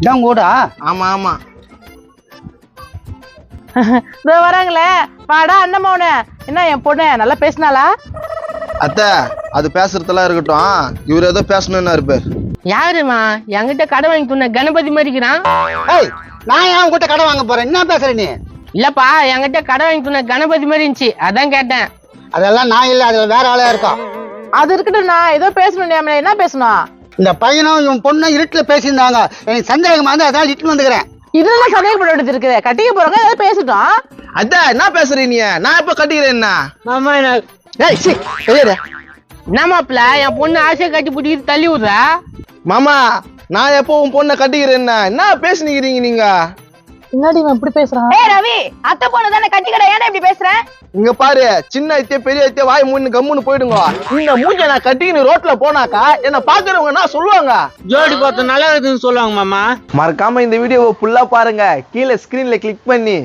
இதான் கூடா? ஆமா ஆமா. இதோ வராங்களே. பாடா அண்ணம்மாவன. என்ன என் பொண்ணு நல்லா பேசினாளா? அத்தை அது பேசுறதெல்லாம் இருக்கட்டும், இவர் ஏதோ பேசணும்னு இருப்பார். யாருமா என்கிட்ட கடை வாங்கி சொன்ன கணபதி மாதிரிக்கிறான்? ஏய், நான் ஏன் உங்ககிட்ட கடை வாங்க போறேன்? என்ன பேசுற நீ? இல்லப்பா, என்கிட்ட கடை வாங்கி சொன்ன கணபதி மாதிரி இருந்துச்சு, அதான் கேட்டேன். அதெல்லாம் நான் இல்ல, அதுல வேற ஆளா இருக்கும். அது இருக்கட்டும், நான் ஏதோ பேசணும். என்ன பேசணும்? இந்த பையனும் இவன் பொண்ணும் இருட்டுல பேசியிருந்தாங்க. எனக்கு சந்தேகமா வந்து அதான் இட்டு வந்துக்கிறேன். இதுல சந்தேகப்பட வேண்டியது இருக்குது. கட்டிக்க போறவங்க ஏதாவது பேசட்டும். அத்தை என்ன பேசுறீ நீ? நான் எப்ப கட்டிக்கிறேன் என்ன? மாமா ஏய் சி கையடா. என்னமாப்ல என் பொண்ணு ஆசையை கட்டி பிடிக்கிட்டு தள்ளி விடுற? மாமா நான் எப்போ உன் பொண்ணை கட்டிக்கிறேன்? என்ன பேசுனீங்க நீங்க? என்னடி இவன் இப்படி பேசுறான்? ஏய் ரவி, அத்தை பொண்ணு தானே கட்டிக்கடா, ஏன்டா இப்படி பேசுற? இங்க பாரு, சின்ன ஐத்திய பெரிய ஐத்திய வாய் மூணு கம்முன்னு போயிடுங்க. இந்த மூஞ்ச நான் கட்டிக்கின்னு ரோட்ல போனாக்கா என்ன பாக்குறவங்க என்ன சொல்லுவாங்க? ஜோடி பார்த்து நல்லா இருக்குன்னு சொல்லுவாங்க மாமா. மறக்காம இந்த வீடியோவை ஃபுல்லா பாருங்க. கீழே ஸ்கிரீன்ல கிளிக் பண்ணி